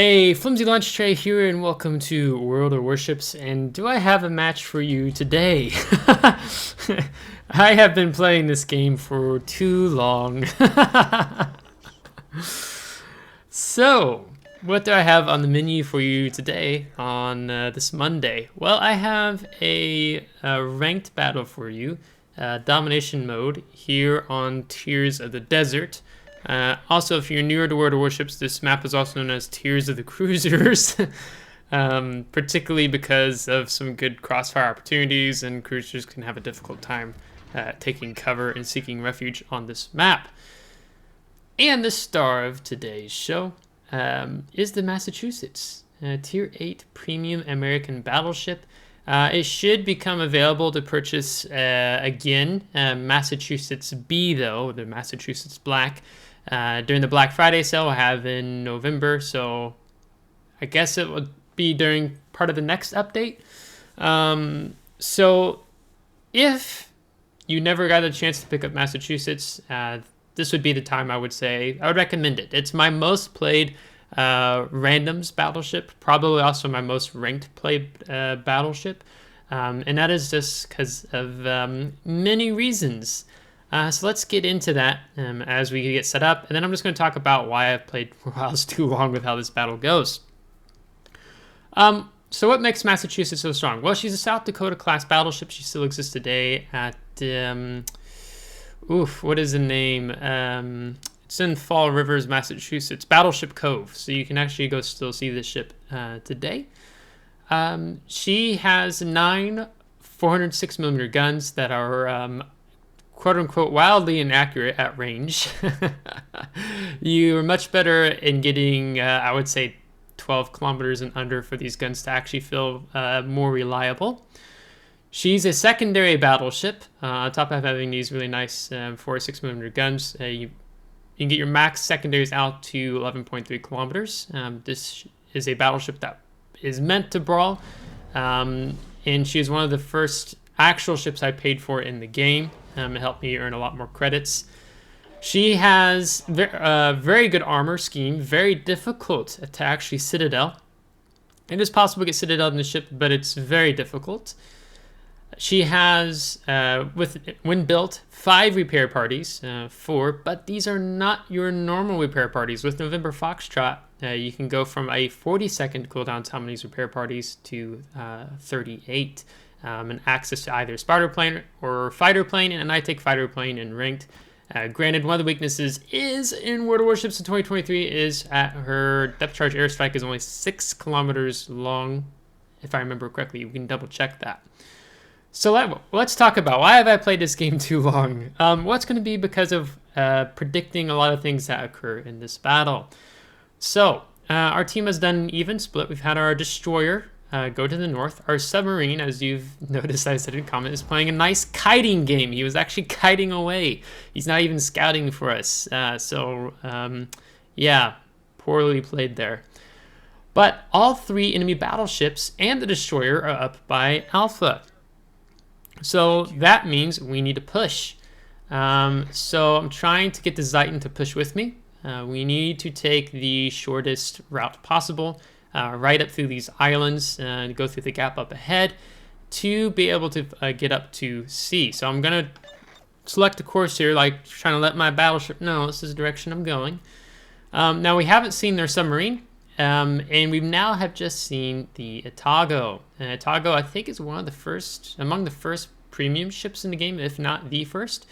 Hey, FlimsyLunchTray here, and welcome to World of Warships. And do I have a match for you today? I have been playing this game for too long. So, what do I have on the menu for you today on this Monday? Well, I have a ranked battle for you, domination mode here on Tears of the Desert. Also, if you're newer to World of Warships, this map is also known as Tears of the Cruisers, particularly because of some good crossfire opportunities, and cruisers can have a difficult time taking cover and seeking refuge on this map. And the star of today's show is the Massachusetts, Tier 8 Premium American Battleship. It should become available to purchase again, Massachusetts B though, the Massachusetts Black. During the Black Friday sale we'll have in November, so I guess it will be during part of the next update. So if you never got a chance to pick up Massachusetts, this would be the time I would say. I would recommend it. It's my most played randoms battleship, probably also my most ranked played battleship, and that is just because of many reasons. So let's get into that as we get set up, and then I'm just going to talk about why I've played WoWs too long with how this battle goes. So what makes Massachusetts so strong? Well, she's a South Dakota class battleship. She still exists today at, what is the name? It's in Fall Rivers, Massachusetts, Battleship Cove. So you can actually go still see this ship today. She has 9 406mm guns that are quote-unquote wildly inaccurate at range. You're much better in getting, I would say, 12 kilometers and under for these guns to actually feel more reliable. She's a secondary battleship, on top of having these really nice 406mm guns. You can get your max secondaries out to 11.3 kilometers. This is a battleship that is meant to brawl, and she is one of the first actual ships I paid for in the game. It helped me earn a lot more credits. She has very good armor scheme, very difficult to actually citadel. It is possible to get citadel in the ship, but it's very difficult. She has, when built, 5 repair parties, 4, but these are not your normal repair parties. With November Foxtrot, you can go from a 40-second cooldown time on these repair parties to 38. And access to either spotter plane or fighter plane, and I take fighter plane in ranked. Granted, one of the weaknesses is in World of Warships in 2023 is at her depth charge airstrike is only 6 kilometers long, if I remember correctly. We can double check that. So let's talk about why have I played this game too long. Well, it's going to be because of predicting a lot of things that occur in this battle. So our team has done an even split. We've had our destroyer go to the north. Our submarine, as you've noticed I said in comment, is playing a nice kiting game. He was actually kiting away. He's not even scouting for us. Yeah, poorly played there. But all 3 enemy battleships and the destroyer are up by alpha. So that means we need to push. So I'm trying to get the Zeiton to push with me. We need to take the shortest route possible. Right up through these islands and go through the gap up ahead to be able to get up to sea. So I'm going to select a course here, like trying to let my battleship know this is the direction I'm going. Now we haven't seen their submarine, and we now have just seen the Otago. Otago, I think, is one of the first, among the first premium ships in the game, if not the first.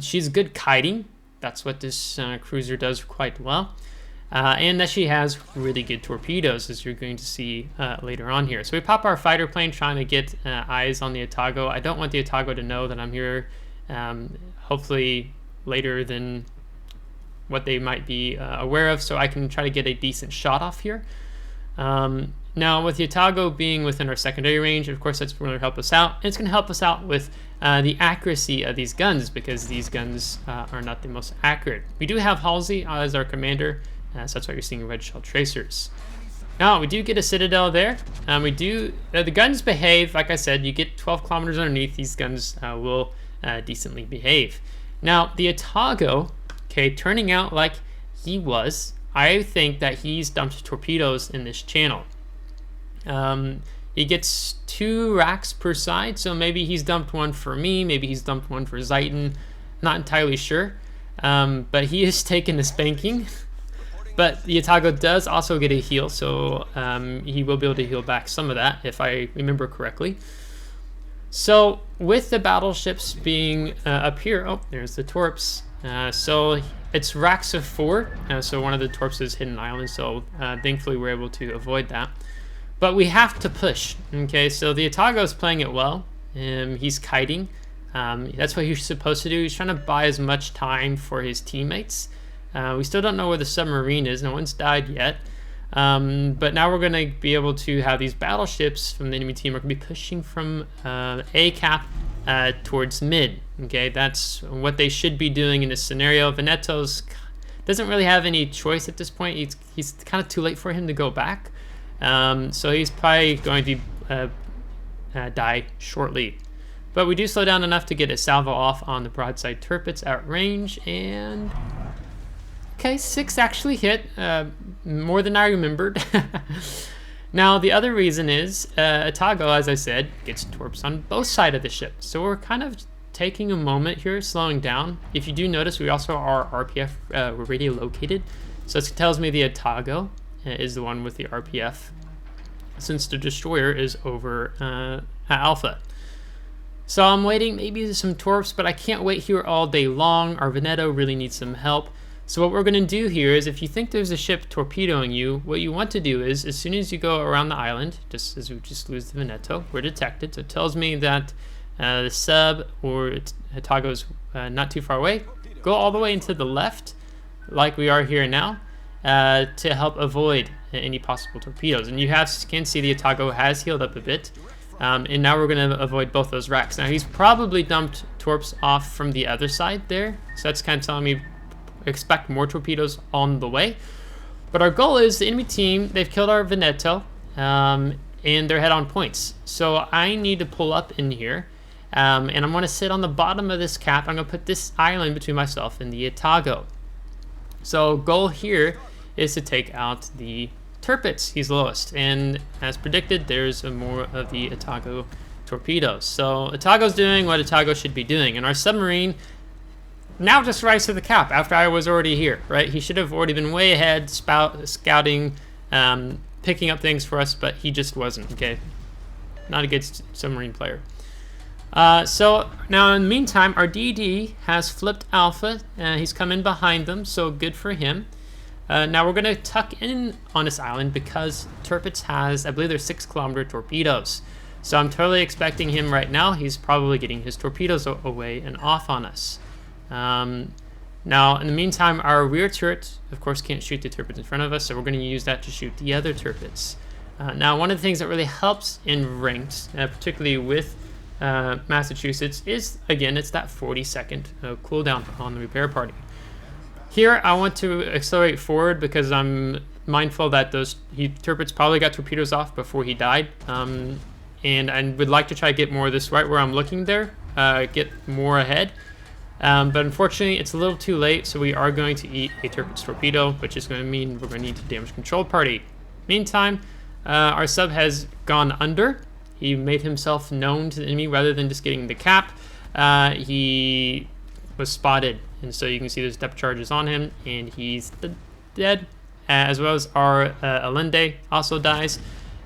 She's good kiting. That's what this cruiser does quite well. And that she has really good torpedoes, as you're going to see later on here. So we pop our fighter plane trying to get eyes on the Otago. I don't want the Otago to know that I'm here, hopefully later than what they might be aware of, so I can try to get a decent shot off here. Now, with the Otago being within our secondary range, of course, that's going to help us out. And it's going to help us out with the accuracy of these guns, because these guns are not the most accurate. We do have Halsey as our commander, so that's why you're seeing red shell tracers. Now, we do get a citadel there. The guns behave, like I said, you get 12 kilometers underneath, these guns will decently behave. Now, the Otago, okay, turning out like he was I think that he's dumped torpedoes in this channel. He gets 2 racks per side, so maybe he's dumped one for me, maybe he's dumped one for Zeiton, not entirely sure. But he is taking a spanking. But the Atago does also get a heal, so he will be able to heal back some of that, if I remember correctly. So with the battleships being up here, oh, there's the torps. So it's racks of 4, so one of the torps is hidden island, so thankfully we're able to avoid that. But we have to push, okay? So the Atago is playing it well. He's kiting. That's what he's supposed to do. He's trying to buy as much time for his teammates. We still don't know where the submarine is. No one's died yet. But now we're going to be able to have these battleships from the enemy team are going to be pushing from A cap towards mid. Okay, that's what they should be doing in this scenario. Veneto's doesn't really have any choice at this point. He's kind of too late for him to go back. So he's probably going to die shortly. But we do slow down enough to get a salvo off on the broadside turrets at range, and okay, 6 actually hit, more than I remembered. Now the other reason is Atago, as I said, gets torps on both sides of the ship. So we're kind of taking a moment here, slowing down. If you do notice, we also are RPF radio located. So this tells me the Atago is the one with the RPF, since the destroyer is over at Alpha. So I'm waiting maybe some torps, but I can't wait here all day long. Our Veneto really needs some help. So what we're going to do here is, if you think there's a ship torpedoing you, what you want to do is, as soon as you go around the island, just as we just lose the Veneto, we're detected. So it tells me that the sub or Atago's not too far away. Go all the way into the left, like we are here now, to help avoid any possible torpedoes. And you can see the Atago has healed up a bit. And now we're going to avoid both those racks. Now he's probably dumped torps off from the other side there. So that's kind of telling me expect more torpedoes on the way. But our goal is the enemy team, they've killed our Veneto, and they're head on points. So I need to pull up in here, and I'm going to sit on the bottom of this cap. I'm going to put this island between myself and the Atago. So goal here is to take out the turrets. He's lowest, and as predicted, there's more of the Atago torpedoes. So Atago's doing what Atago should be doing, and our submarine now just rise to the cap after I was already here, right? He should have already been way ahead, scouting, picking up things for us, but he just wasn't, okay? Not a good submarine player. So now in the meantime, our DD has flipped Alpha, and he's come in behind them, so good for him. Now we're going to tuck in on this island because Tirpitz has, I believe there's 6-kilometer torpedoes. So I'm totally expecting him right now. He's probably getting his torpedoes away and off on us. Now in the meantime, our rear turret, of course, can't shoot the Tirpitz in front of us, so we're going to use that to shoot the other Tirpitz. Now one of the things that really helps in ranked, particularly with Massachusetts, is, again, it's that 40-second cooldown on the repair party. Here, I want to accelerate forward because I'm mindful that those Tirpitz probably got torpedoes off before he died. And I would like to try to get more of this right where I'm looking there, get more ahead. But unfortunately, it's a little too late, so we are going to eat a Tirpitz torpedo, which is going to mean we're going to need to damage control party. Meantime, our sub has gone under. He made himself known to the enemy rather than just getting the cap. He was spotted, and so you can see there's depth charges on him, and he's dead, as well as our Allende also dies.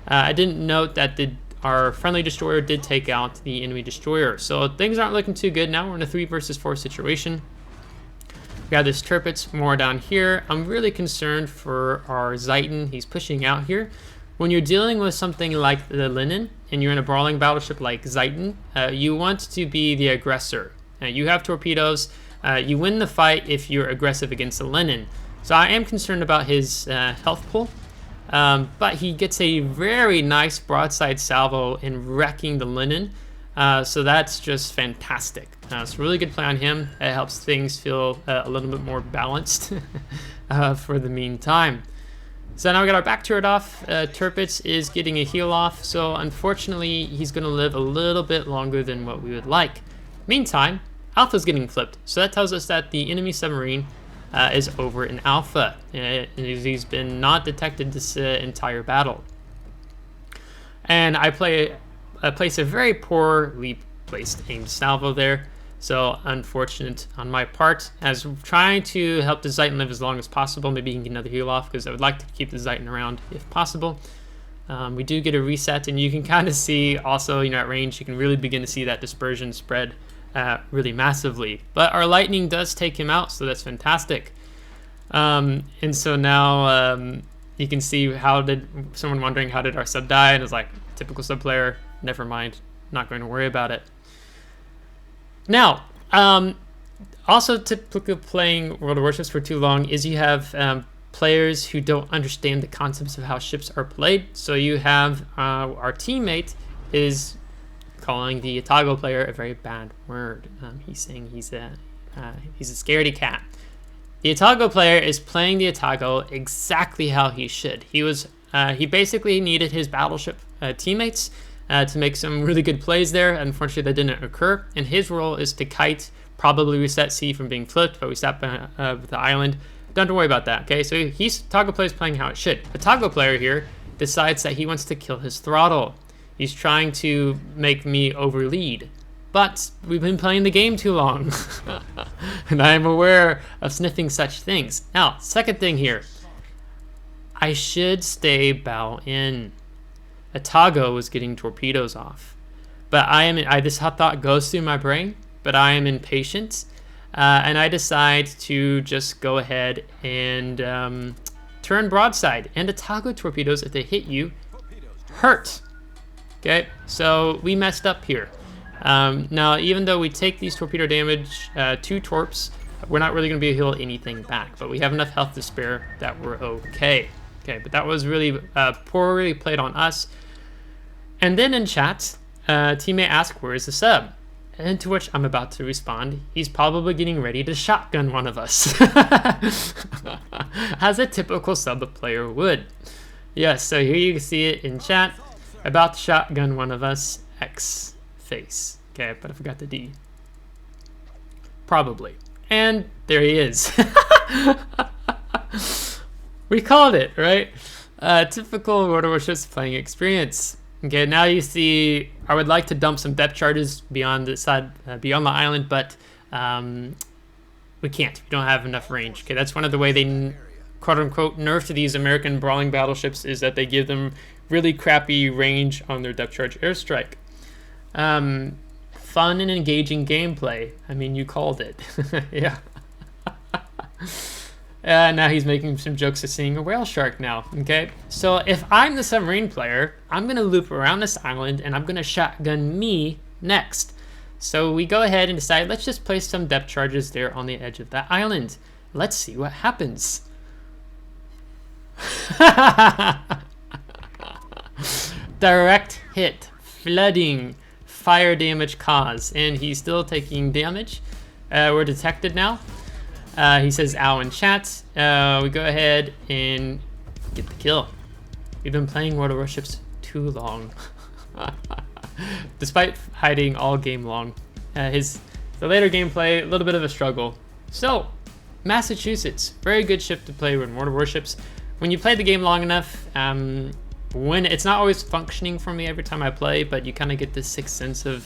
I didn't note that our friendly destroyer did take out the enemy destroyer, so things aren't looking too good. Now we're in a 3 versus 4 situation. We got this Tirpitz more down here. I'm really concerned for our Zeiton. He's pushing out here. When you're dealing with something like the Lenin, and you're in a brawling battleship like Zeiton, you want to be the aggressor. You have torpedoes. You win the fight if you're aggressive against the Lenin. So I am concerned about his health pool. But he gets a very nice broadside salvo in wrecking the Lenin. So that's just fantastic. It's a really good play on him. It helps things feel a little bit more balanced for the meantime. So now we got our back turret off. Tirpitz is getting a heal off. So unfortunately, he's going to live a little bit longer than what we would like. Meantime, Alpha's getting flipped. So that tells us that the enemy submarine is over in alpha. He's been not detected this entire battle. And I place a very poorly placed aimed salvo there. So unfortunate on my part, as trying to help the Ziton live as long as possible. Maybe he can get another heal off, because I would like to keep the Ziton around if possible. We do get a reset, and you can kind of see also, at range, you can really begin to see that dispersion spread really massively. But our lightning does take him out, so that's fantastic. And so now you can see someone wondering how did our sub die, and it's like, typical sub player, never mind, not going to worry about it. Now, also typical playing World of Warships for too long is you have players who don't understand the concepts of how ships are played. So you have our teammate is calling the Atago player a very bad word. He's saying he's a scaredy cat. The Atago player is playing the Atago exactly how he should. He basically needed his battleship teammates to make some really good plays there. Unfortunately, that didn't occur. And his role is to kite, probably reset C from being flipped, but we stopped with the island. Don't have to worry about that, okay? So Atago player is playing how it should. Atago player here decides that he wants to kill his throttle. He's trying to make me overlead. But we've been playing the game too long. And I am aware of sniffing such things. Now, second thing here. I should stay bow in. Atago was getting torpedoes off. But this thought goes through my brain, but I am impatient. And I decide to just go ahead and turn broadside. And Atago torpedoes, if they hit you, hurt. Okay, so we messed up here. Now, even though we take these torpedo damage, 2 torps, we're not really going to be able to heal anything back. But we have enough health to spare that we're okay. Okay, but that was really poorly played on us. And then in chat, teammate asked, where is the sub? And to which I'm about to respond, he's probably getting ready to shotgun one of us. As a typical sub player would. Yes, so here you can see it in chat. About to shotgun one of us, X face. Okay, but I forgot the D. Probably. And there he is. We called it, right? Typical World of Warships playing experience. Okay, now you see, I would like to dump some depth charges beyond the side, beyond the island, but we can't. We don't have enough range. Okay, that's one of the way they quote unquote nerfed these American brawling battleships, is that they give them really crappy range on their depth charge airstrike. Fun and engaging gameplay. I mean, you called it. Yeah. Now he's making some jokes of seeing a whale shark now, okay? So if I'm the submarine player, I'm going to loop around this island, and I'm going to shotgun me next. So we go ahead and decide, let's just place some depth charges there on the edge of that island. Let's see what happens. Direct hit, flooding, fire damage caused, and he's still taking damage. We're detected now. He says ow in chat. We go ahead and get the kill. We've been playing World of Warships too long. Despite hiding all game long. The later gameplay, a little bit of a struggle. So, Massachusetts, very good ship to play with World of Warships. When you play the game long enough, when it's not always functioning for me every time I play, but you kind of get this sixth sense of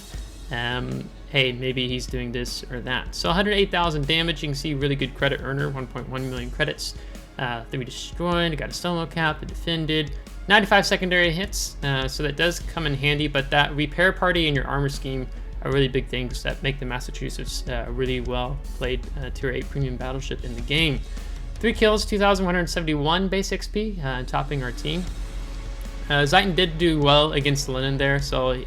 hey, maybe he's doing this or that. So 108,000 damage. You can see really good credit earner, 1.1 million credits. 3 destroyed, got a solo cap, defended. 95 secondary hits, so that does come in handy, but that repair party and your armor scheme are really big things that make the Massachusetts really well played tier 8 premium battleship in the game. 3 kills, 2,171 base XP, topping our team. Ziton did do well against the Linen there, so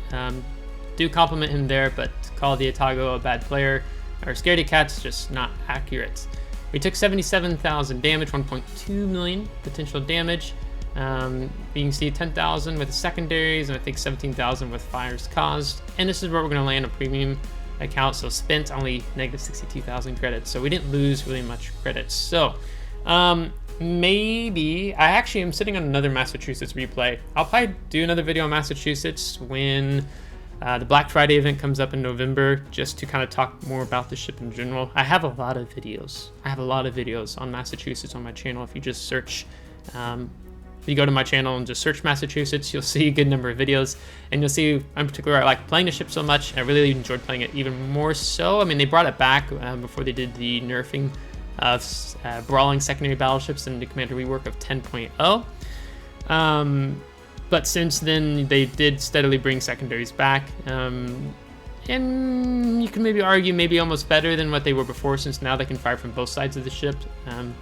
do compliment him there, but call the Atago a bad player, or Scaredy Cat's just not accurate. We took 77,000 damage, 1.2 million potential damage. You can see 10,000 with the secondaries, and I think 17,000 with fires caused. And this is where we're going to land a premium account, so spent only negative 62,000 credits. So we didn't lose really much credits. So maybe I actually am sitting on another Massachusetts replay. I'll probably do another video on Massachusetts when The Black Friday event comes up in November, just to kind of talk more about the ship in general. I have a lot of videos. On Massachusetts on my channel. If you just search, if you go to my channel and just search Massachusetts, you'll see a good number of videos, and you'll see, in particular, I like playing the ship so much. I really enjoyed playing it even more so. I mean, they brought it back before they did the nerfing of brawling secondary battleships in the Commander rework of 10.0. But since then, they did steadily bring secondaries back. And you can maybe argue maybe almost better than what they were before, since now they can fire from both sides of the ship,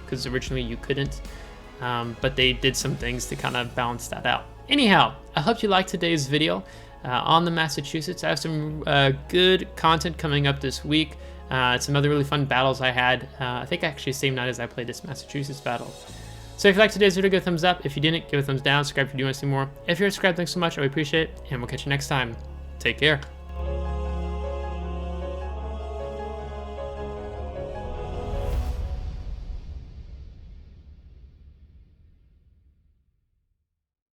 because originally you couldn't. But they did some things to kind of balance that out. Anyhow, I hope you liked today's video on the Massachusetts. I have some good content coming up this week. Some other really fun battles I had. I think actually the same night as I played this Massachusetts battle. So if you liked today's video, give a thumbs up. If you didn't, give a thumbs down. Subscribe if you do want to see more. If you're subscribed, thanks so much. I would appreciate it. And we'll catch you next time. Take care.